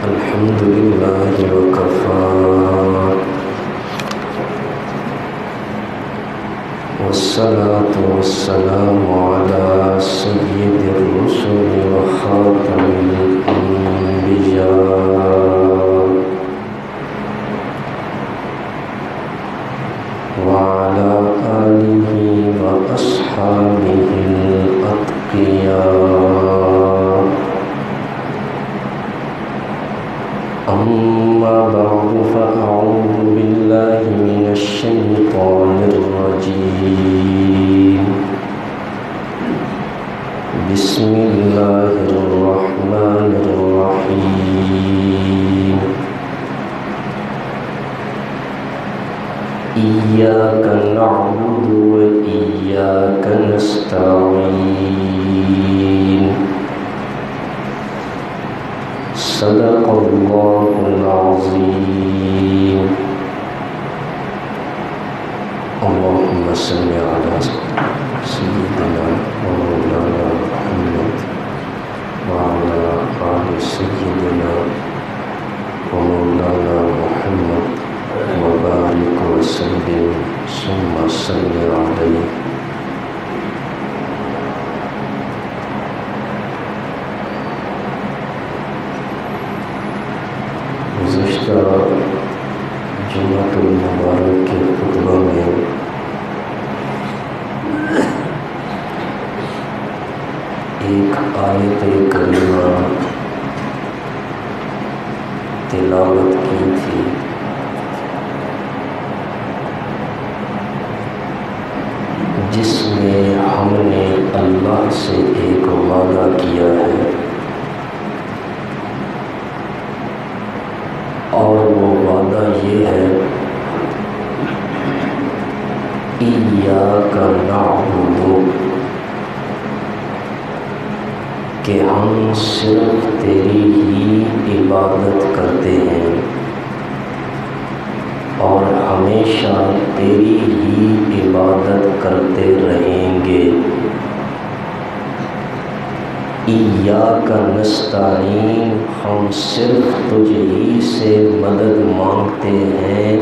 الحمد لله وكفى والصلاة والسلام على سيد الرسل وخاتم الأنبياء وعلى آله وأصحابه الأتقياء. أما بعد فأعوذ بالله من الشيطان الرجيم. بسم الله الرحمن الرحيم. إياك نعبد وإياك نستعين. صدق الله العظيم. اللهم صل على سيدنا ومولانا محمد وعلى آل سيدنا ومولانا محمد وبارك وسلم ثم صل عليه. گزشتہ جمعۃ المبارک کے خطبہ میں ایک آیت کریمہ تلاوت کی تھی، جس میں ہم نے اللہ سے ایک وعدہ کیا ہے اور وہ وعدہ یہ ہے ایاک نعبد، کہ ہم صرف تیری ہی عبادت کرتے ہیں اور ہمیشہ تیری ہی عبادت کرتے رہیں گے۔ ایاک نستعین، ہم صرف تجھ ہی سے مدد مانگتے ہیں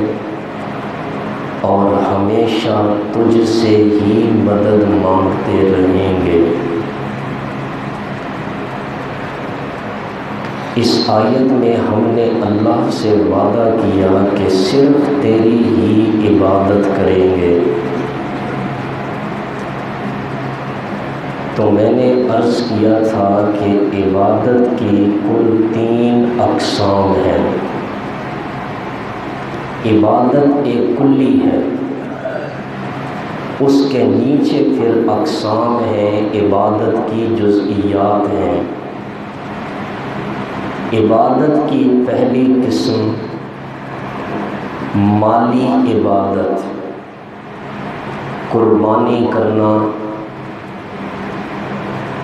اور ہمیشہ تجھ سے ہی مدد مانگتے رہیں گے۔ اس آیت میں ہم نے اللہ سے وعدہ کیا کہ صرف تیری ہی عبادت کریں گے۔ تو میں نے عرض کیا تھا کہ عبادت کی کل 3 اقسام ہیں۔ عبادت ایک کلی ہے، اس کے نیچے پھر اقسام ہیں، عبادت کی جزئیات ہیں۔ عبادت کی پہلی قسم مالی عبادت، قربانی کرنا،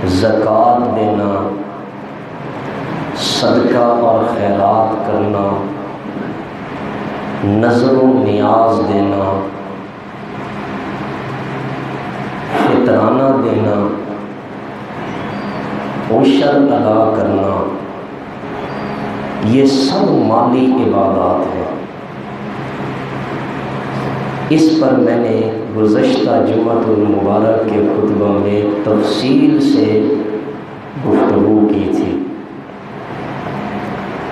زکوٰۃ دینا، صدقہ اور خیرات کرنا، نذر و نیاز دینا، فطرانہ دینا، عشر ادا کرنا، یہ سب مالی عبادات ہیں۔ اس پر میں نے گزشتہ جمعۃ المبارک کے خطبہ میں تفصیل سے گفتگو کی تھی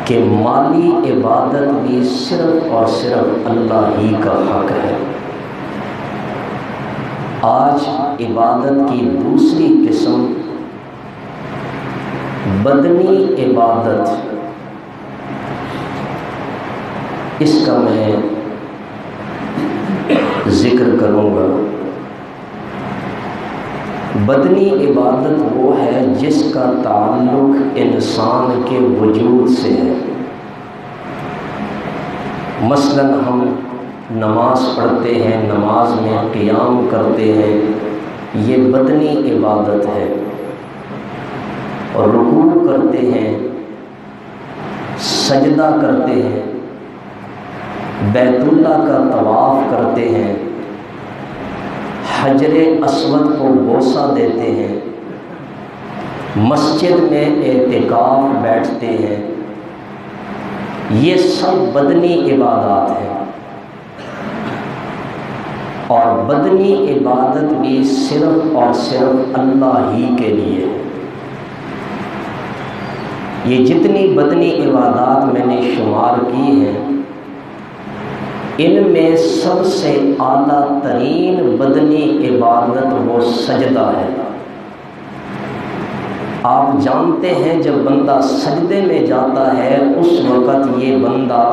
کہ مالی عبادت بھی صرف اور صرف اللہ ہی کا حق ہے۔ آج عبادت کی دوسری قسم بدنی عبادت، اس کا میں ذکر کروں گا۔ بدنی عبادت وہ ہے جس کا تعلق انسان کے وجود سے ہے۔ مثلا ہم نماز پڑھتے ہیں، نماز میں قیام کرتے ہیں، یہ بدنی عبادت ہے، اور رکوع کرتے ہیں، سجدہ کرتے ہیں، بیت اللہ کا طواف کرتے ہیں، حجر اسود کو بوسہ دیتے ہیں، مسجد میں اعتکاف بیٹھتے ہیں، یہ سب بدنی عبادات ہیں، اور بدنی عبادت بھی صرف اور صرف اللہ ہی کے لیے ہے۔ یہ جتنی بدنی عبادات میں نے شمار کی ہیں، ان میں سب سے اعلیٰ ترین بدنی عبادت وہ سجدہ ہے۔ آپ جانتے ہیں جب بندہ سجدے میں جاتا ہے اس وقت یہ بندہ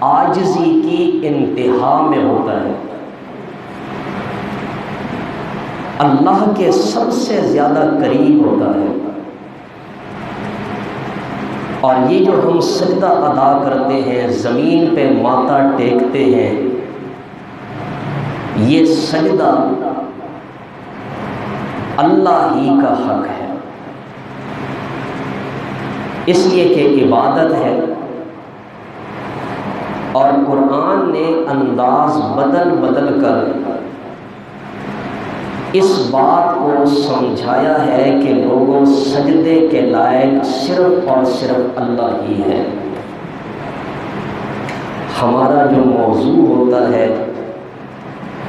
عاجزی کی انتہا میں ہوتا ہے، اللہ کے سب سے زیادہ قریب ہوتا ہے۔ اور یہ جو ہم سجدہ ادا کرتے ہیں، زمین پہ ماتھا ٹیکتے ہیں، یہ سجدہ اللہ ہی کا حق ہے، اس لیے کہ عبادت ہے۔ اور قرآن نے انداز بدل بدل کر اس بات کو سمجھایا ہے کہ لوگوں سجدے کے لائق صرف اور صرف اللہ ہی ہے۔ ہمارا جو موضوع ہوتا ہے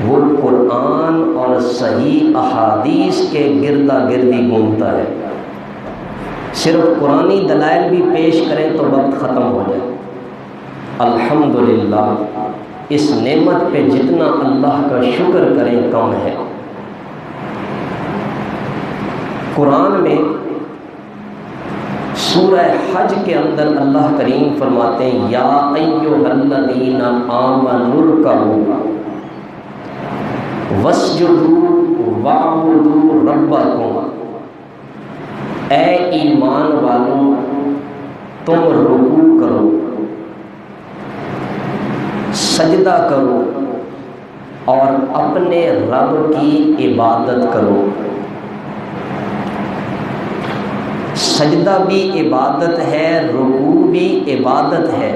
وہ قرآن اور صحیح احادیث کے گردا گردی گھومتا ہے۔ صرف قرآنی دلائل بھی پیش کریں تو وقت ختم ہو جائے۔ الحمدللہ، اس نعمت پہ جتنا اللہ کا شکر کریں کم ہے۔ قرآن میں سورہ حج کے اندر اللہ کریم فرماتے ہیں یا ایھا الذین آمنوا ارکعوا واسجدوا واعبدوا ربکم، اے ایمان والوں تم رکوع کرو، سجدہ کرو اور اپنے رب کی عبادت کرو۔ سجدہ بھی عبادت ہے، رکوع بھی عبادت ہے۔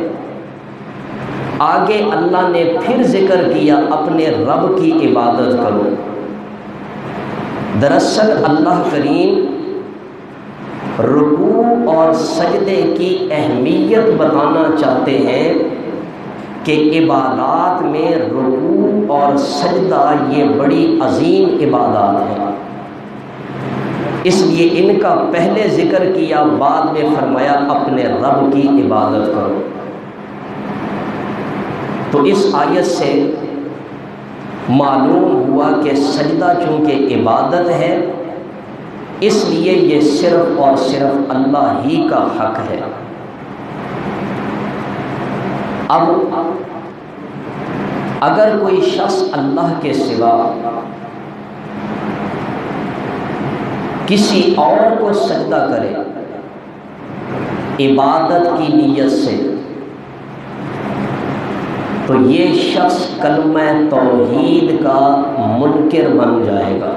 آگے اللہ نے پھر ذکر کیا اپنے رب کی عبادت کرو۔ دراصل اللہ کریم رکوع اور سجدے کی اہمیت بتانا چاہتے ہیں کہ عبادات میں رکوع اور سجدہ یہ بڑی عظیم عبادات ہیں، اس لیے ان کا پہلے ذکر کیا، بعد میں فرمایا اپنے رب کی عبادت کرو۔ تو اس آیت سے معلوم ہوا کہ سجدہ چونکہ عبادت ہے اس لیے یہ صرف اور صرف اللہ ہی کا حق ہے۔ اب اگر کوئی شخص اللہ کے سوا کسی اور کو سجدہ کرے عبادت کی نیت سے تو یہ شخص کلمہ توحید کا منکر بن جائے گا۔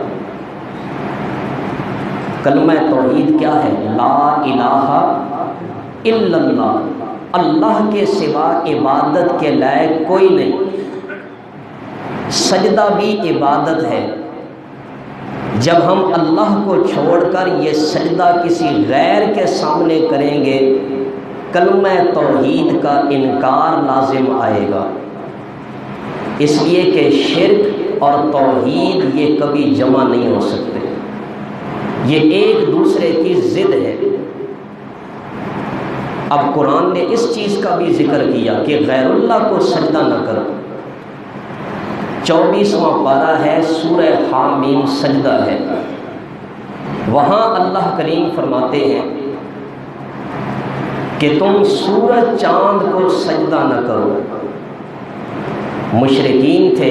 کلمہ توحید کیا ہے؟ لا الہ الا اللہ، اللہ کے سوا عبادت کے لائق کوئی نہیں۔ سجدہ بھی عبادت ہے۔ جب ہم اللہ کو چھوڑ کر یہ سجدہ کسی غیر کے سامنے کریں گے کلمہ توحید کا انکار لازم آئے گا، اس لیے کہ شرک اور توحید یہ کبھی جمع نہیں ہو سکتے، یہ ایک دوسرے کی ضد ہے۔ اب قرآن نے اس چیز کا بھی ذکر کیا کہ غیر اللہ کو سجدہ نہ کرو۔ 24واں پارہ ہے، سورہ حامیم سجدہ ہے، وہاں اللہ کریم فرماتے ہیں کہ تم سورج چاند کو سجدہ نہ کرو۔ مشرکین تھے،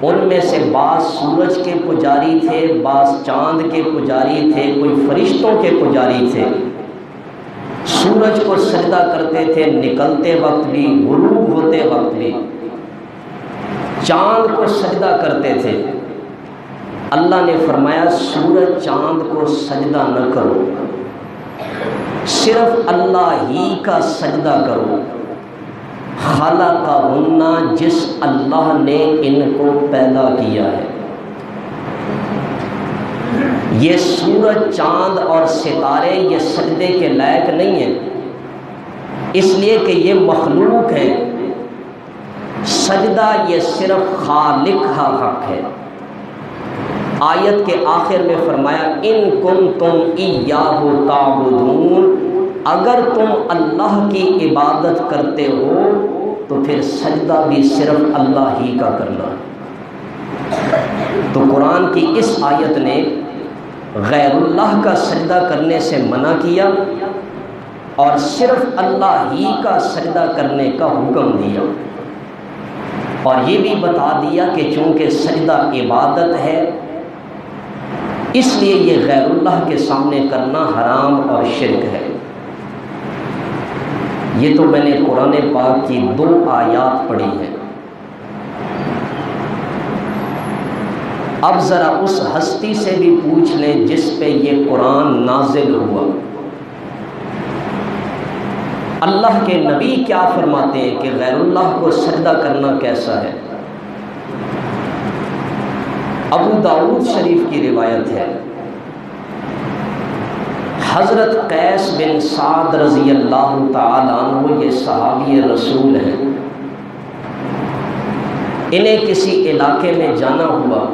ان میں سے بعض سورج کے پجاری تھے، بعض چاند کے پجاری تھے، کوئی فرشتوں کے پجاری تھے۔ سورج کو سجدہ کرتے تھے نکلتے وقت بھی، غروب ہوتے وقت بھی، چاند کو سجدہ کرتے تھے۔ اللہ نے فرمایا سورج چاند کو سجدہ نہ کرو، صرف اللہ ہی کا سجدہ کرو۔ خلقہن، جس اللہ نے ان کو پیدا کیا ہے۔ یہ سورج چاند اور ستارے یہ سجدے کے لائق نہیں ہیں، اس لیے کہ یہ مخلوق ہے، سجدہ یہ صرف خالق کا حق ہے۔ آیت کے آخر میں فرمایا ان کنتم ایاہ تعبدون، اگر تم اللہ کی عبادت کرتے ہو تو پھر سجدہ بھی صرف اللہ ہی کا کرنا۔ تو قرآن کی اس آیت نے غیر اللہ کا سجدہ کرنے سے منع کیا اور صرف اللہ ہی کا سجدہ کرنے کا حکم دیا، اور یہ بھی بتا دیا کہ چونکہ سجدہ عبادت ہے اس لیے یہ غیر اللہ کے سامنے کرنا حرام اور شرک ہے۔ یہ تو میں نے قرآن پاک کی 2 آیات پڑھی ہیں۔ اب ذرا اس ہستی سے بھی پوچھ لیں جس پہ یہ قرآن نازل ہوا، اللہ کے نبی کیا فرماتے ہیں کہ غیر اللہ کو سجدہ کرنا کیسا ہے؟ ابو داؤد شریف کی روایت ہے، حضرت قیس بن سعد رضی اللہ تعالیٰ عنہ، یہ صحابی رسول ہیں، انہیں کسی علاقے میں جانا ہوا،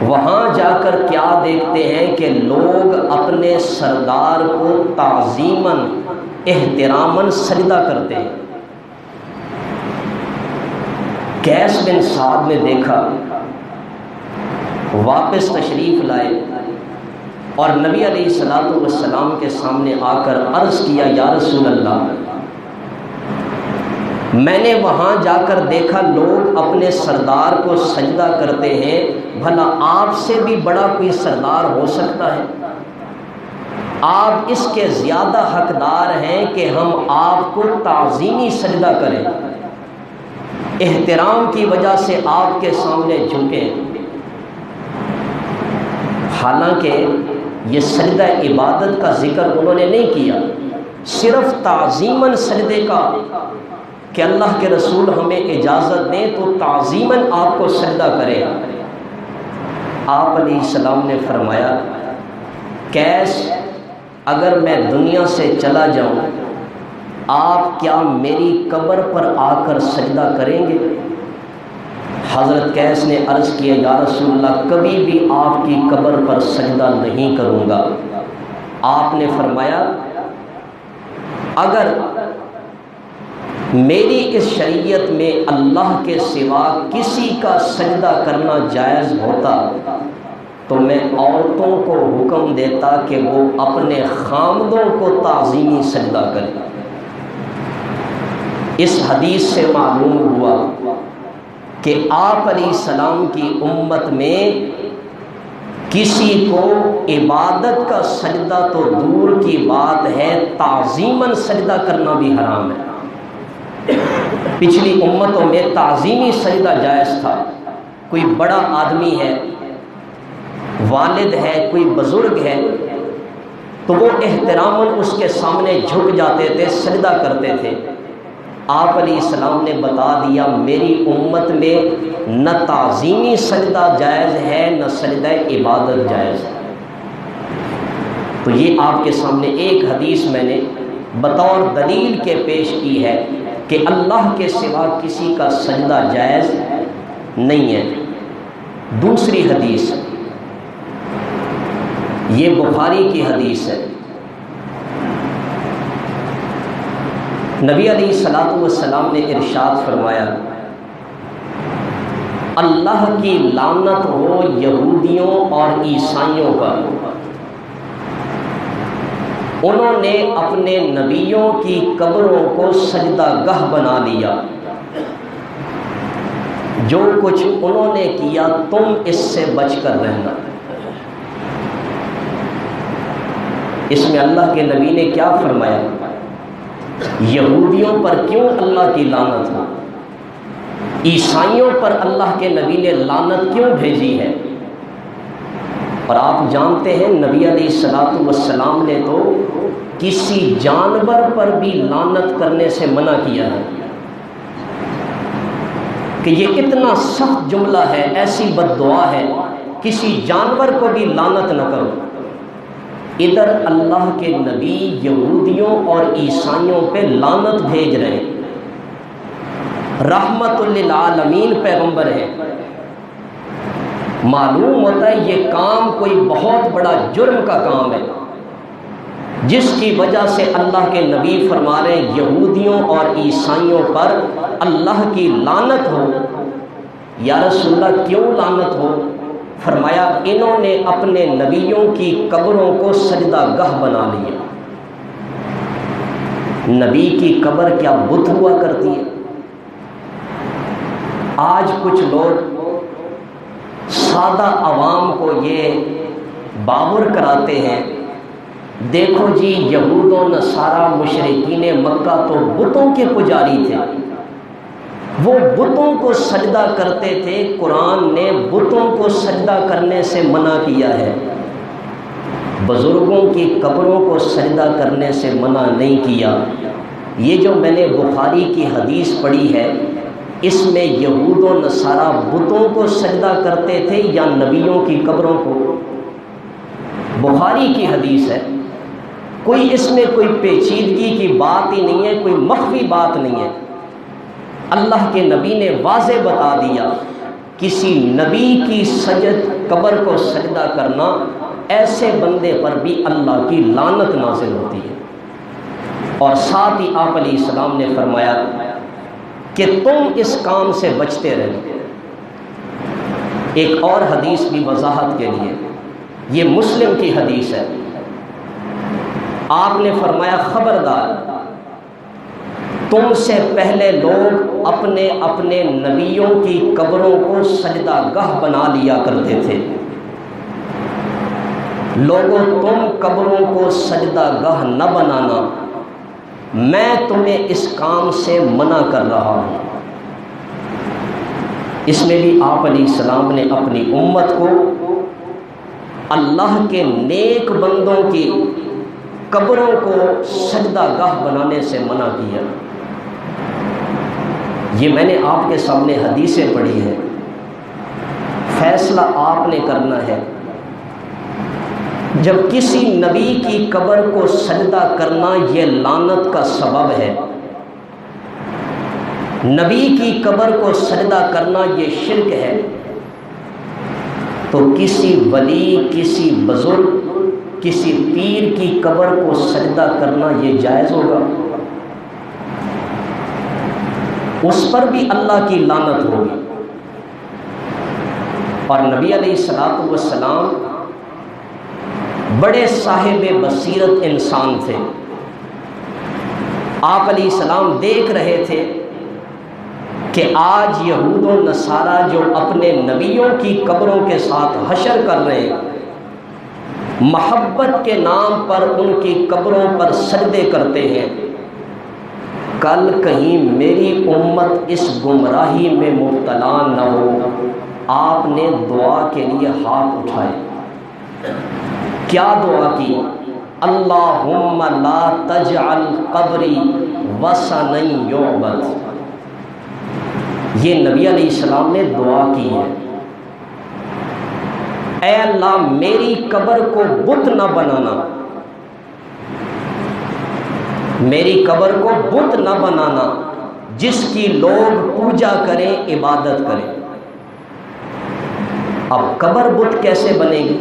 وہاں جا کر کیا دیکھتے ہیں کہ لوگ اپنے سردار کو تعظیماً احتراماً سجدہ کرتے ہیں۔ قیس بن سعد نے دیکھا، واپس تشریف لائے اور نبی علیہ الصلوۃ والسلام کے سامنے آ کر عرض کیا یا رسول اللہ، میں نے وہاں جا کر دیکھا لوگ اپنے سردار کو سجدہ کرتے ہیں، بھلا آپ سے بھی بڑا کوئی سردار ہو سکتا ہے؟ آپ اس کے زیادہ حقدار ہیں کہ ہم آپ کو تعظیمی سجدہ کریں، احترام کی وجہ سے آپ کے سامنے جھکیں۔ حالانکہ یہ سجدہ عبادت کا ذکر انہوں نے نہیں کیا، صرف تعظیماً سجدے کا کہ اللہ کے رسول ہمیں اجازت دیں تو تعظیماً آپ کو سجدہ کریں۔ آپ علیہ السلام نے فرمایا قیس، اگر میں دنیا سے چلا جاؤں آپ کیا میری قبر پر آ کر سجدہ کریں گے؟ حضرت قیس نے عرض کیا یا رسول اللہ، کبھی بھی آپ کی قبر پر سجدہ نہیں کروں گا۔ آپ نے فرمایا اگر میری اس شریعت میں اللہ کے سوا کسی کا سجدہ کرنا جائز ہوتا تو میں عورتوں کو حکم دیتا کہ وہ اپنے خامدوں کو تعظیمی سجدہ کریں۔ اس حدیث سے معلوم ہوا کہ آپ علیہ السلام کی امت میں کسی کو عبادت کا سجدہ تو دور کی بات ہے، تعظیماً سجدہ کرنا بھی حرام ہے۔ پچھلی امتوں میں تعظیمی سجدہ جائز تھا، کوئی بڑا آدمی ہے، والد ہے، کوئی بزرگ ہے تو وہ احتراماً اس کے سامنے جھک جاتے تھے، سجدہ کرتے تھے۔ آپ علیہ السلام نے بتا دیا میری امت میں نہ تعظیمی سجدہ جائز ہے نہ سجدہ عبادت جائز ہے۔ تو یہ آپ کے سامنے ایک حدیث میں نے بطور دلیل کے پیش کی ہے کہ اللہ کے سوا کسی کا سجدہ جائز نہیں ہے۔ دوسری حدیث، یہ بخاری کی حدیث ہے، نبی علیہ الصلوۃ والسلام نے ارشاد فرمایا اللہ کی لعنت ہو یہودیوں اور عیسائیوں پر، انہوں نے اپنے نبیوں کی قبروں کو سجدہ گاہ بنا لیا، جو کچھ انہوں نے کیا تم اس سے بچ کر رہنا۔ اس میں اللہ کے نبی نے کیا فرمایا؟ یہودیوں پر کیوں اللہ کی لعنت ہو، عیسائیوں پر اللہ کے نبی نے لعنت کیوں بھیجی ہے؟ اور آپ جانتے ہیں نبی علیہ الصلوۃ والسلام نے تو کسی جانور پر بھی لعنت کرنے سے منع کیا ہے کہ یہ اتنا سخت جملہ ہے، ایسی بد دعا ہے، کسی جانور کو بھی لعنت نہ کرو۔ ادھر اللہ کے نبی یہودیوں اور عیسائیوں پہ لعنت بھیج رہے ہیں، رحمت للعالمین پیغمبر ہیں۔ معلوم ہوتا ہے یہ کام کوئی بہت بڑا جرم کا کام ہے، جس کی وجہ سے اللہ کے نبی فرما رہے ہیں یہودیوں اور عیسائیوں پر اللہ کی لعنت ہو۔ یا رسول اللہ کیوں لعنت ہو؟ فرمایا انہوں نے اپنے نبیوں کی قبروں کو سجدہ گاہ بنا لیا۔ نبی کی قبر کیا بت ہوا کرتی ہے؟ آج کچھ لوگ سادہ عوام کو یہ باور کراتے ہیں، دیکھو جی یہود و نصارہ مشرکین مکہ تو بتوں کے پجاری تھے، وہ بتوں کو سجدہ کرتے تھے، قرآن نے بتوں کو سجدہ کرنے سے منع کیا ہے، بزرگوں کی قبروں کو سجدہ کرنے سے منع نہیں کیا۔ یہ جو میں نے بخاری کی حدیث پڑھی ہے، اس میں یہود و نصارہ بتوں کو سجدہ کرتے تھے یا نبیوں کی قبروں کو؟ بخاری کی حدیث ہے، کوئی اس میں کوئی پیچیدگی کی بات ہی نہیں ہے، کوئی مخفی بات نہیں ہے۔ اللہ کے نبی نے واضح بتا دیا، کسی نبی کی قبر کو سجدہ کرنا، ایسے بندے پر بھی اللہ کی لعنت نازل ہوتی ہے۔ اور ساتھ ہی آپ علیہ السلام نے فرمایا کہ تم اس کام سے بچتے رہو۔ ایک اور حدیث بھی وضاحت کے لیے، یہ مسلم کی حدیث ہے، آپ نے فرمایا خبردار، تم سے پہلے لوگ اپنے اپنے نبیوں کی قبروں کو سجدہ گاہ بنا لیا کرتے تھے، لوگوں تم قبروں کو سجدہ گاہ نہ بنانا، میں تمہیں اس کام سے منع کر رہا ہوں۔ اس میں بھی آپ علیہ السلام نے اپنی امت کو اللہ کے نیک بندوں کی قبروں کو سجدہ گاہ بنانے سے منع کیا۔ یہ میں نے آپ کے سامنے حدیثیں پڑھی ہیں، فیصلہ آپ نے کرنا ہے۔ جب کسی نبی کی قبر کو سجدہ کرنا یہ لعنت کا سبب ہے، نبی کی قبر کو سجدہ کرنا یہ شرک ہے، تو کسی ولی، کسی بزرگ، کسی پیر کی قبر کو سجدہ کرنا یہ جائز ہوگا؟ اس پر بھی اللہ کی لعنت ہوگی۔ اور نبی علیہ الصلوۃ والسلام بڑے صاحب بصیرت انسان تھے، آپ علیہ السلام دیکھ رہے تھے کہ آج یہود و نصارہ جو اپنے نبیوں کی قبروں کے ساتھ حشر کر رہے ہیں، محبت کے نام پر ان کی قبروں پر سجدے کرتے ہیں، کل کہیں میری امت اس گمراہی میں مبتلا نہ ہو۔ آپ نے دعا کے لیے ہاتھ اٹھائے، کیا دعا کی؟ اللہم لا تجعل قبری وثنا یعبد۔ یہ نبی علیہ السلام نے دعا کی ہے، اے اللہ میری قبر کو بت نہ بنانا، میری قبر کو بت نہ بنانا جس کی لوگ پوجا کریں، عبادت کریں۔ اب قبر بت کیسے بنے گی؟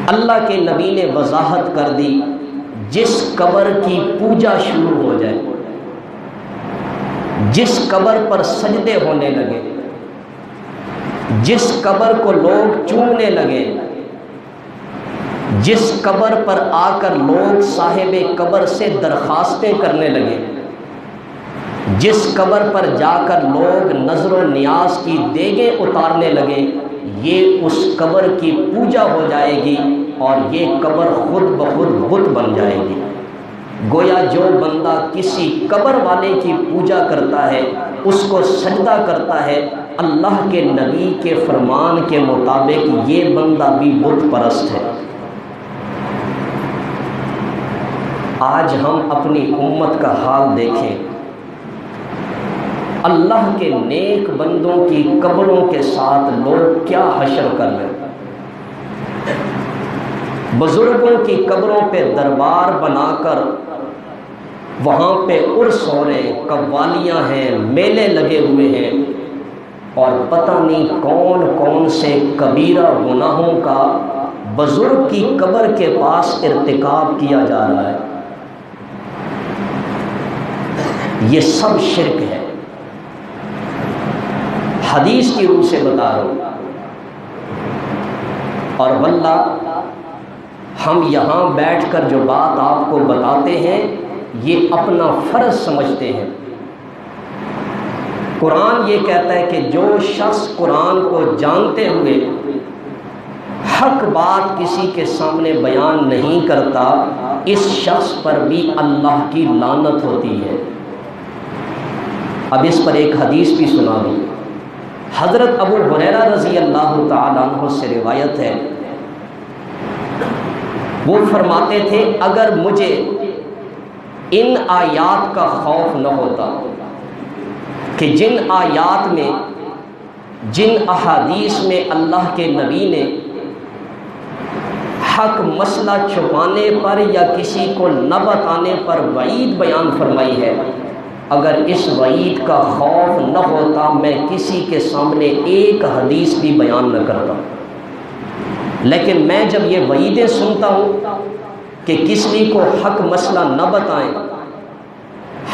اللہ کے نبی نے وضاحت کر دی، جس قبر کی پوجا شروع ہو جائے، جس قبر پر سجدے ہونے لگے، جس قبر کو لوگ چومنے لگے، جس قبر پر آ کر لوگ صاحب قبر سے درخواستیں کرنے لگے، جس قبر پر جا کر لوگ نظر و نیاز کی دیگیں اتارنے لگے، یہ اس قبر کی پوجا ہو جائے گی اور یہ قبر خود بخود بت بن جائے گی۔ گویا جو بندہ کسی قبر والے کی پوجا کرتا ہے، اس کو سجدہ کرتا ہے، اللہ کے نبی کے فرمان کے مطابق یہ بندہ بھی بت پرست ہے۔ آج ہم اپنی امت کا حال دیکھیں، اللہ کے نیک بندوں کی قبروں کے ساتھ لوگ کیا حشر کر رہے ہیں۔ بزرگوں کی قبروں پہ دربار بنا کر وہاں پہ عرس ہو رہے ہیں، قوالیاں ہیں، میلے لگے ہوئے ہیں، اور پتہ نہیں کون کون سے کبیرہ گناہوں کا بزرگ کی قبر کے پاس ارتکاب کیا جا رہا ہے۔ یہ سب شرک ہے۔ حدیث کی روح سے بتا رہا ہوں، اور واللہ ہم یہاں بیٹھ کر جو بات آپ کو بتاتے ہیں یہ اپنا فرض سمجھتے ہیں۔ قرآن یہ کہتا ہے کہ جو شخص قرآن کو جانتے ہوئے حق بات کسی کے سامنے بیان نہیں کرتا، اس شخص پر بھی اللہ کی لعنت ہوتی ہے۔ اب اس پر ایک حدیث بھی سنا دی۔ حضرت ابو ہریرہ رضی اللہ تعالیٰ عنہ سے روایت ہے، وہ فرماتے تھے اگر مجھے ان آیات کا خوف نہ ہوتا کہ جن آیات میں، جن احادیث میں اللہ کے نبی نے حق مسئلہ چھپانے پر یا کسی کو نہ بتانے پر وعید بیان فرمائی ہے، اگر اس وعید کا خوف نہ ہوتا میں کسی کے سامنے ایک حدیث بھی بیان نہ کرتا۔ لیکن میں جب یہ وعیدیں سنتا ہوں کہ کسی کو حق مسئلہ نہ بتائیں،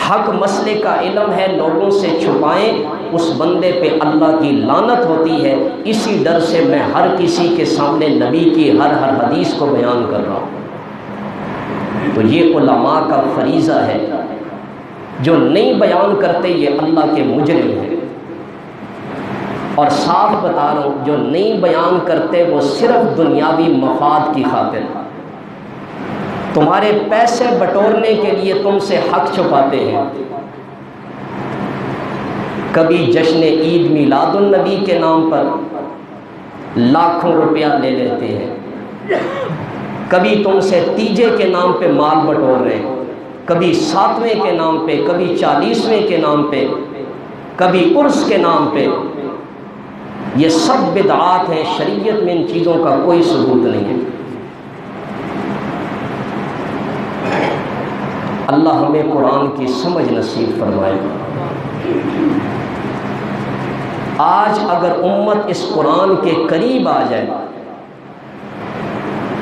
حق مسئلے کا علم ہے لوگوں سے چھپائیں، اس بندے پہ اللہ کی لعنت ہوتی ہے، اسی ڈر سے میں ہر کسی کے سامنے نبی کی ہر حدیث کو بیان کر رہا ہوں۔ تو یہ علماء کا فریضہ ہے، جو نہیں بیان کرتے یہ اللہ کے مجرم ہیں۔ اور صاف بتا رہا ہوں، جو نہیں بیان کرتے وہ صرف دنیاوی مفاد کی خاطر، تمہارے پیسے بٹورنے کے لیے تم سے حق چھپاتے ہیں۔ کبھی جشن عید میلاد النبی کے نام پر لاکھوں روپیہ لے لیتے ہیں، کبھی تم سے تیجے کے نام پہ مال بٹور رہے ہیں، کبھی 7ویں کے نام پہ، کبھی 40ویں کے نام پہ، کبھی عرس کے نام پہ۔ یہ سب بدعات ہیں، شریعت میں ان چیزوں کا کوئی ثبوت نہیں ہے۔ اللہ ہمیں قرآن کی سمجھ نصیب فرمائے۔ آج اگر امت اس قرآن کے قریب آ جائے،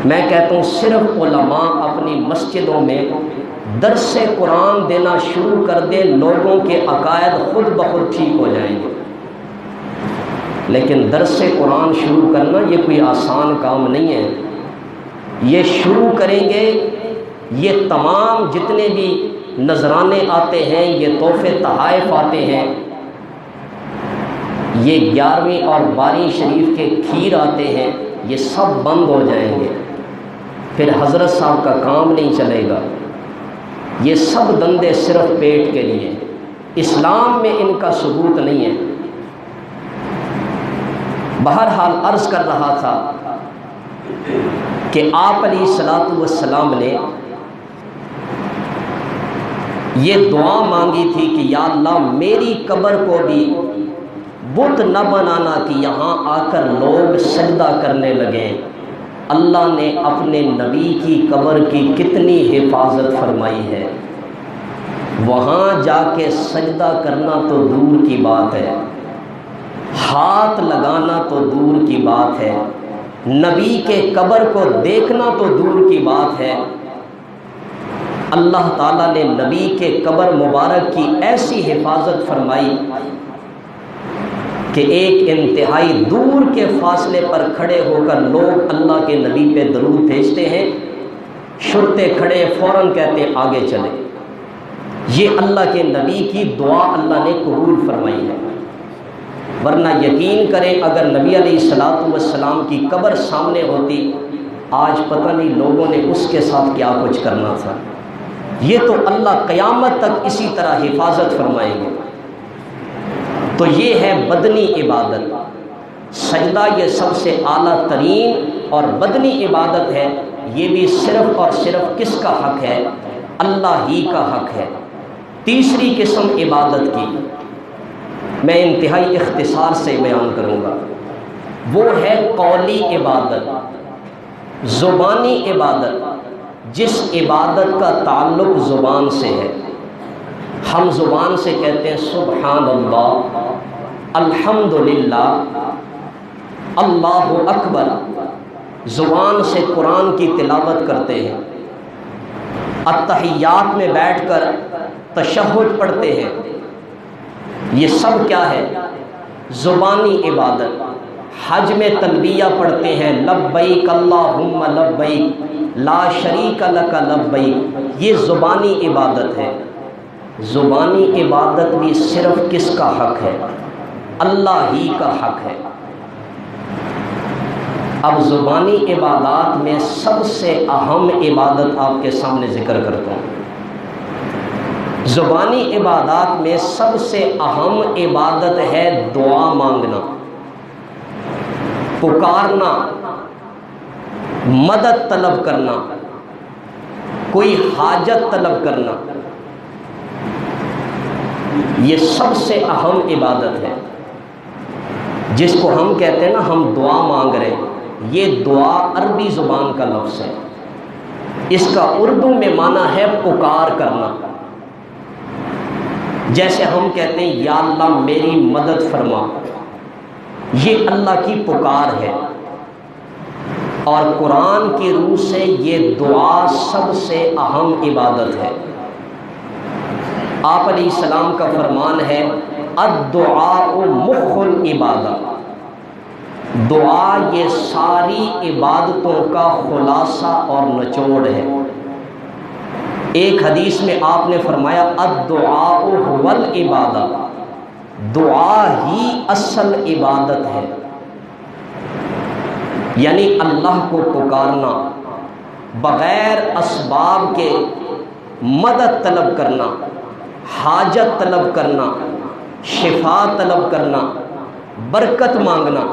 میں کہتا ہوں صرف علماء اپنی مسجدوں میں درس قرآن دینا شروع کر دیں، لوگوں کے عقائد خود بخود ٹھیک ہو جائیں گے۔ لیکن درس قرآن شروع کرنا یہ کوئی آسان کام نہیں ہے۔ یہ شروع کریں گے، یہ تمام جتنے بھی نذرانے آتے ہیں، یہ تحفے تحائف آتے ہیں، یہ 11ویں اور 12ویں شریف کے کھیر آتے ہیں، یہ سب بند ہو جائیں گے۔ پھر حضرت صاحب کا کام نہیں چلے گا۔ یہ سب دندے صرف پیٹ کے لیے، اسلام میں ان کا ثبوت نہیں ہے۔ بہرحال عرض کر رہا تھا کہ آپ علیہ الصلوۃ والسلام نے یہ دعا مانگی تھی کہ یا اللہ میری قبر کو بھی بت نہ بنانا کہ یہاں آ کر لوگ سجدہ کرنے لگیں۔ اللہ نے اپنے نبی کی قبر کی کتنی حفاظت فرمائی ہے، وہاں جا کے سجدہ کرنا تو دور کی بات ہے، ہاتھ لگانا تو دور کی بات ہے، نبی کے قبر کو دیکھنا تو دور کی بات ہے۔ اللہ تعالیٰ نے نبی کے قبر مبارک کی ایسی حفاظت فرمائی کہ ایک انتہائی دور کے فاصلے پر کھڑے ہو کر لوگ اللہ کے نبی پہ درود بھیجتے ہیں، شرطے کھڑے فوراً کہتے ہیں آگے چلیں۔ یہ اللہ کے نبی کی دعا اللہ نے قبول فرمائی ہے۔ ورنہ یقین کریں اگر نبی علیہ الصلوۃ والسلام کی قبر سامنے ہوتی، آج پتہ نہیں لوگوں نے اس کے ساتھ کیا کچھ کرنا تھا۔ یہ تو اللہ قیامت تک اسی طرح حفاظت فرمائیں گے۔ تو یہ ہے بدنی عبادت۔ سجدہ یہ سب سے اعلیٰ ترین اور بدنی عبادت ہے۔ یہ بھی صرف اور صرف کس کا حق ہے؟ اللہ ہی کا حق ہے۔ تیسری قسم عبادت کی میں انتہائی اختصار سے بیان کروں گا، وہ ہے قولی عبادت۔ زبانی عبادت، جس عبادت کا تعلق زبان سے ہے، ہم زبان سے کہتے ہیں سبحان اللہ، الحمدللہ، اللہ اکبر، زبان سے قرآن کی تلاوت کرتے ہیں، التحیات میں بیٹھ کر تشہد پڑھتے ہیں، یہ سب کیا ہے؟ زبانی عبادت۔ حج میں تلبیہ پڑھتے ہیں، لبیک اللہم لبیک لا شریک لک لبیک، یہ زبانی عبادت ہے۔ زبانی عبادت بھی صرف کس کا حق ہے؟ اللہ ہی کا حق ہے۔ اب زبانی عبادات میں سب سے اہم عبادت آپ کے سامنے ذکر کرتا ہوں۔ زبانی عبادات میں سب سے اہم عبادت ہے دعا مانگنا، پکارنا، مدد طلب کرنا، کوئی حاجت طلب کرنا، یہ سب سے اہم عبادت ہے، جس کو ہم کہتے ہیں نا ہم دعا مانگ رہے ہیں۔ یہ دعا عربی زبان کا لفظ ہے، اس کا اردو میں معنی ہے پکار کرنا۔ جیسے ہم کہتے ہیں یا اللہ میری مدد فرما، یہ اللہ کی پکار ہے، اور قرآن کی روح سے یہ دعا سب سے اہم عبادت ہے۔ آپ علیہ السلام کا فرمان ہے الدعاء مخ العبادہ، دعا یہ ساری عبادتوں کا خلاصہ اور نچوڑ ہے۔ ایک حدیث میں آپ نے فرمایا الدعاء هو العبادہ، دعا ہی اصل عبادت ہے، یعنی اللہ کو پکارنا، بغیر اسباب کے مدد طلب کرنا، حاجت طلب کرنا، شفا طلب کرنا، برکت مانگنا۔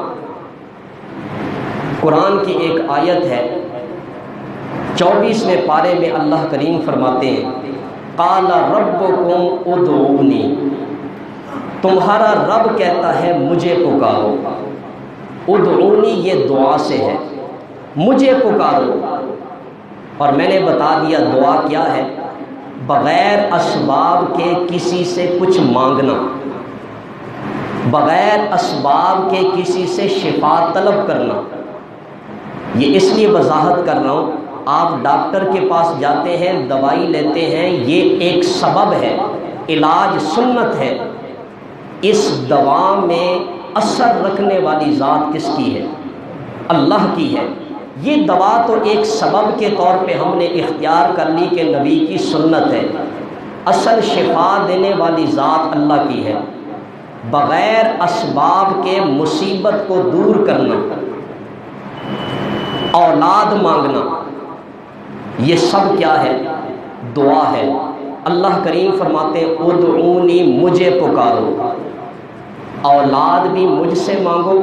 قرآن کی ایک آیت ہے 24ویں پارے میں اللہ کریم فرماتے ہیں قال ربکم ادعونی، تمہارا رب کہتا ہے مجھے پکارو۔ ادعونی یہ دعا سے ہے، مجھے پکارو۔ اور میں نے بتا دیا دعا کیا ہے، بغیر اسباب کے کسی سے کچھ مانگنا، بغیر اسباب کے کسی سے شفا طلب کرنا۔ یہ اس لیے وضاحت کر رہا ہوں، آپ ڈاکٹر کے پاس جاتے ہیں، دوائی لیتے ہیں، یہ ایک سبب ہے، علاج سنت ہے۔ اس دوا میں اثر رکھنے والی ذات کس کی ہے؟ اللہ کی ہے۔ یہ دوا تو ایک سبب کے طور پہ ہم نے اختیار کر لی کہ نبی کی سنت ہے، اصل شفا دینے والی ذات اللہ کی ہے۔ بغیر اسباب کے مصیبت کو دور کرنا، اولاد مانگنا، یہ سب کیا ہے؟ دعا ہے۔ اللہ کریم فرماتے ہیں ادعونی، مجھے پکارو۔ اولاد بھی مجھ سے مانگو،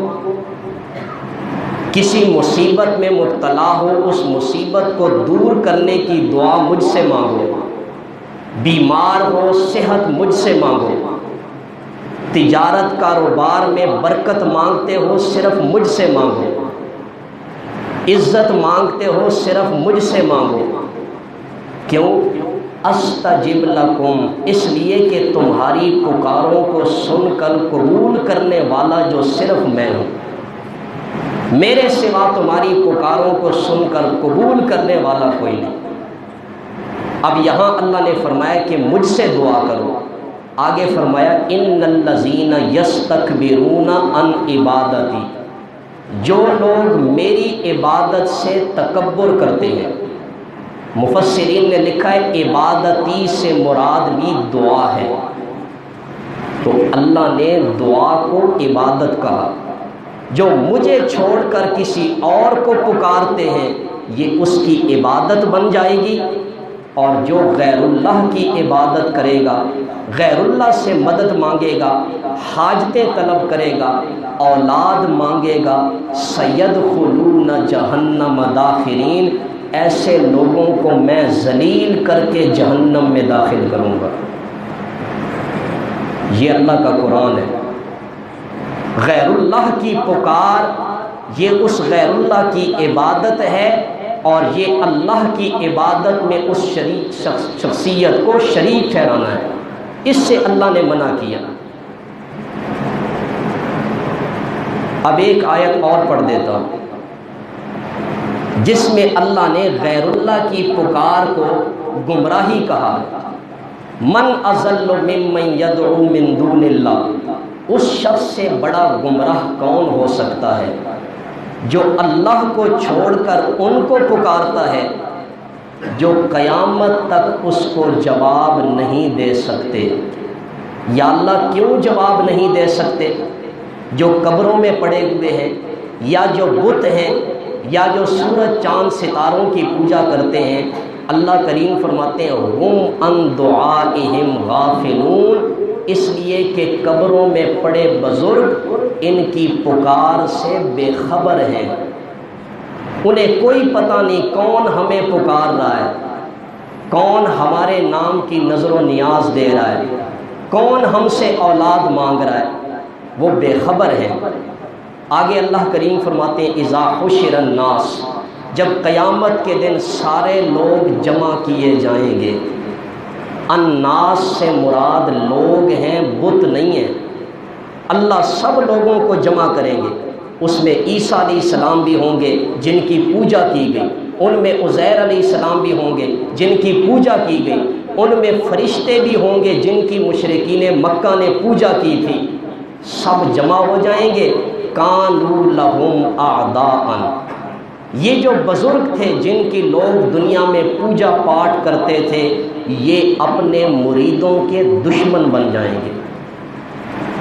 کسی مصیبت میں مبتلا ہو اس مصیبت کو دور کرنے کی دعا مجھ سے مانگو، بیمار ہو صحت مجھ سے مانگو، تجارت کاروبار میں برکت مانگتے ہو صرف مجھ سے مانگو، عزت مانگتے ہو صرف مجھ سے مانگو۔ کیوں؟ استجب لکم، اس لیے کہ تمہاری پکاروں کو سن کر قبول کرنے والا جو صرف میں ہوں، میرے سوا تمہاری پکاروں کو سن کر قبول کرنے والا کوئی نہیں۔ اب یہاں اللہ نے فرمایا کہ مجھ سے دعا کرو، آگے فرمایا ان الذین یستکبرون عن عبادتی، جو لوگ میری عبادت سے تکبر کرتے ہیں۔ مفسرین نے لکھا ہے عبادتی سے مراد بھی دعا ہے، تو اللہ نے دعا کو عبادت کہا۔ جو مجھے چھوڑ کر کسی اور کو پکارتے ہیں یہ اس کی عبادت بن جائے گی، اور جو غیر اللہ کی عبادت کرے گا، غیر اللہ سے مدد مانگے گا، حاجتیں طلب کرے گا، اولاد مانگے گا، سیدخلون جہنم داخرین، ایسے لوگوں کو میں ذلیل کر کے جہنم میں داخل کروں گا۔ یہ اللہ کا قرآن ہے۔ غیر اللہ کی پکار یہ اس غیر اللہ کی عبادت ہے اور یہ اللہ کی عبادت میں اس شخصیت کو شریک ٹھہرانا ہے، اس سے اللہ نے منع کیا۔ اب ایک آیت اور پڑھ دیتا ہوں جس میں اللہ نے غیر اللہ کی پکار کو گمراہی کہا۔ من اضل ممن یدعو من دون اللہ، اس شخص سے بڑا گمراہ کون ہو سکتا ہے جو اللہ کو چھوڑ کر ان کو پکارتا ہے جو قیامت تک اس کو جواب نہیں دے سکتے۔ یا اللہ کیوں جواب نہیں دے سکتے؟ جو قبروں میں پڑے ہوئے ہیں، یا جو بت ہیں، یا جو سورج چاند ستاروں کی پوجا کرتے ہیں، اللہ کریم فرماتے ہیں ہم ان دعائہم غافلون، اس لیے کہ قبروں میں پڑے بزرگ ان کی پکار سے بے خبر ہیں، انہیں کوئی پتہ نہیں کون ہمیں پکار رہا ہے، کون ہمارے نام کی نظر و نیاز دے رہا ہے، کون ہم سے اولاد مانگ رہا ہے، وہ بے خبر ہیں۔ آگے اللہ کریم فرماتے ہیں اذا حشر الناس، جب قیامت کے دن سارے لوگ جمع کیے جائیں گے۔ الناس سے مراد لوگ ہیں، بت نہیں ہیں۔ اللہ سب لوگوں کو جمع کریں گے، اس میں عیسیٰ علیہ السلام بھی ہوں گے جن کی پوجا کی گئی، ان میں عزیر علیہ السلام بھی ہوں گے جن کی پوجا کی گئی، ان میں فرشتے بھی ہوں گے جن کی مشرکین مکہ نے پوجا کی تھی۔ سب جمع ہو جائیں گے، کانوا لہم اعداء، یہ جو بزرگ تھے جن کی لوگ دنیا میں پوجا پاٹ کرتے تھے، یہ اپنے مریدوں کے دشمن بن جائیں گے۔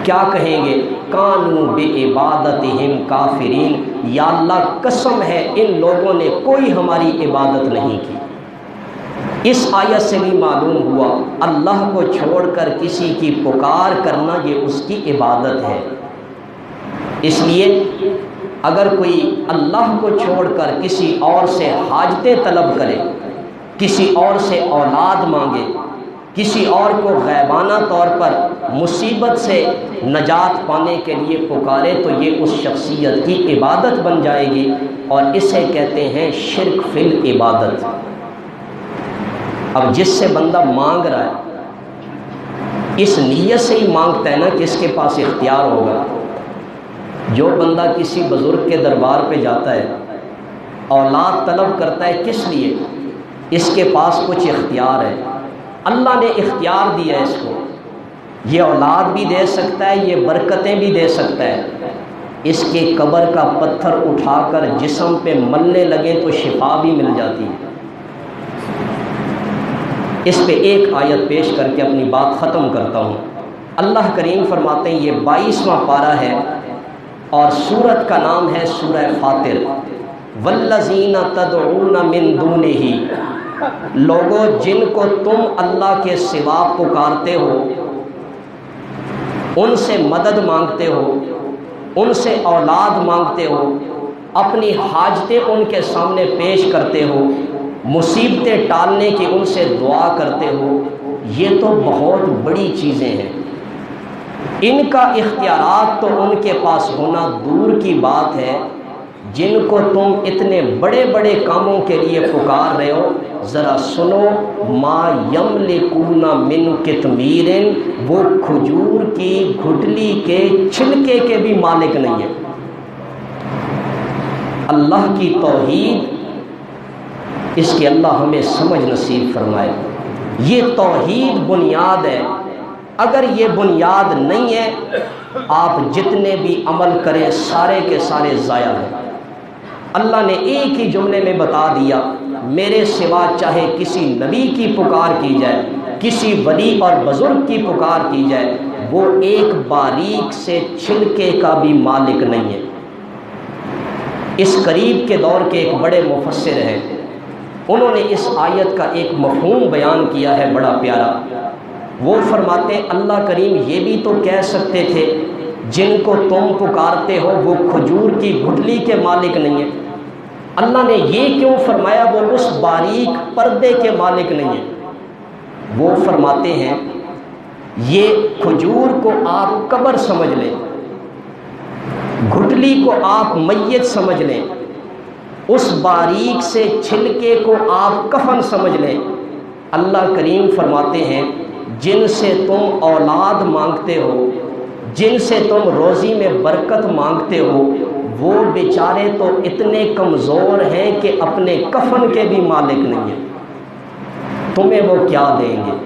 کیا کہیں گے؟ کانوا بعبادتہم کافرین، یا اللہ قسم ہے ان لوگوں نے کوئی ہماری عبادت نہیں کی۔ اس آیت سے بھی معلوم ہوا اللہ کو چھوڑ کر کسی کی پکار کرنا یہ اس کی عبادت ہے۔ اس لیے اگر کوئی اللہ کو چھوڑ کر کسی اور سے حاجتیں طلب کرے، کسی اور سے اولاد مانگے، کسی اور کو غیبانہ طور پر مصیبت سے نجات پانے کے لیے پکارے، تو یہ اس شخصیت کی عبادت بن جائے گی، اور اسے کہتے ہیں شرک فی العبادت۔ اب جس سے بندہ مانگ رہا ہے اس نیت سے ہی مانگتا ہے نا کہ اس کے پاس اختیار ہوگا۔ جو بندہ کسی بزرگ کے دربار پہ جاتا ہے، اولاد طلب کرتا ہے، کس لیے؟ اس کے پاس کچھ اختیار ہے، اللہ نے اختیار دیا ہے اس کو، یہ اولاد بھی دے سکتا ہے، یہ برکتیں بھی دے سکتا ہے۔ اس کے قبر کا پتھر اٹھا کر جسم پہ ملنے لگے تو شفا بھی مل جاتی ہے۔ اس پہ ایک آیت پیش کر کے اپنی بات ختم کرتا ہوں۔ اللہ کریم فرماتے ہیں، یہ 22واں پارہ ہے اور سورت کا نام ہے سورہ فاطر۔ والذین تدعون من دونہ، لوگوں جن کو تم اللہ کے سوا پکارتے ہو، ان سے مدد مانگتے ہو، ان سے اولاد مانگتے ہو، اپنی حاجتیں ان کے سامنے پیش کرتے ہو، مصیبتیں ٹالنے کی ان سے دعا کرتے ہو، یہ تو بہت بڑی چیزیں ہیں۔ ان کا اختیارات تو ان کے پاس ہونا دور کی بات ہے، جن کو تم اتنے بڑے بڑے کاموں کے لیے پکار رہے ہو، ذرا سنو، ما یملکون من قطمیر، وہ کھجور کی گھٹلی کے چھلکے کے بھی مالک نہیں ہے۔ اللہ کی توحید، اس کے اللہ ہمیں سمجھ نصیب فرمائے۔ یہ توحید بنیاد ہے، اگر یہ بنیاد نہیں ہے آپ جتنے بھی عمل کریں سارے کے سارے ضائع ہیں۔ اللہ نے ایک ہی جملے میں بتا دیا، میرے سوا چاہے کسی نبی کی پکار کی جائے، کسی ولی اور بزرگ کی پکار کی جائے، وہ ایک باریک سے چھلکے کا بھی مالک نہیں ہے۔ اس قریب کے دور کے ایک بڑے مفسر ہیں، انہوں نے اس آیت کا ایک مفہوم بیان کیا ہے بڑا پیارا۔ وہ فرماتے ہیں اللہ کریم یہ بھی تو کہہ سکتے تھے جن کو تم پکارتے ہو وہ کھجور کی گھٹلی کے مالک نہیں ہیں، اللہ نے یہ کیوں فرمایا وہ اس باریک پردے کے مالک نہیں ہیں؟ وہ فرماتے ہیں یہ کھجور کو آپ قبر سمجھ لیں، گھٹلی کو آپ میت سمجھ لیں، اس باریک سے چھلکے کو آپ کفن سمجھ لیں۔ اللہ کریم فرماتے ہیں جن سے تم اولاد مانگتے ہو، جن سے تم روزی میں برکت مانگتے ہو، وہ بیچارے تو اتنے کمزور ہیں کہ اپنے کفن کے بھی مالک نہیں ہیں، تمہیں وہ کیا دیں گے؟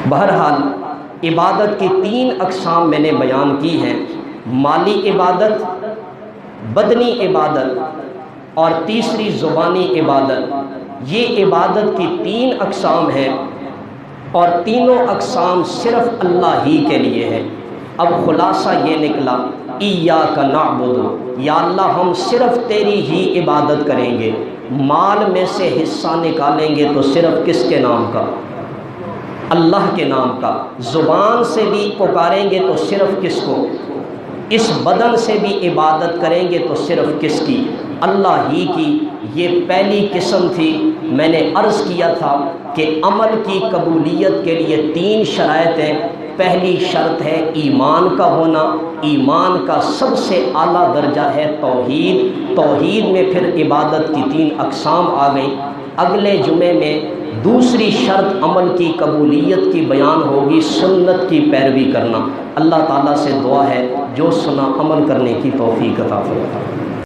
بہرحال عبادت کی 3 اقسام میں نے بیان کی ہیں، مالی عبادت، بدنی عبادت اور تیسری زبانی عبادت۔ یہ عبادت کی 3 اقسام ہیں اور تینوں اقسام صرف اللہ ہی کے لیے ہے۔ اب خلاصہ یہ نکلا، ایاک نعبد، یا اللہ ہم صرف تیری ہی عبادت کریں گے۔ مال میں سے حصہ نکالیں گے تو صرف کس کے نام کا؟ اللہ کے نام کا۔ زبان سے بھی پکاریں گے تو صرف کس کو؟ اس بدن سے بھی عبادت کریں گے تو صرف کس کی؟ اللہ ہی کی۔ یہ پہلی قسم تھی۔ میں نے عرض کیا تھا کہ عمل کی قبولیت کے لیے 3 شرائط ہیں۔ پہلی شرط ہے ایمان کا ہونا، ایمان کا سب سے اعلیٰ درجہ ہے توحید۔ توحید میں پھر عبادت کی 3 اقسام آ گئیں۔ اگلے جمعے میں دوسری شرط عمل کی قبولیت کی بیان ہوگی، سنت کی پیروی کرنا۔ اللہ تعالیٰ سے دعا ہے جو سنا عمل کرنے کی توفیق عطا فرمائے۔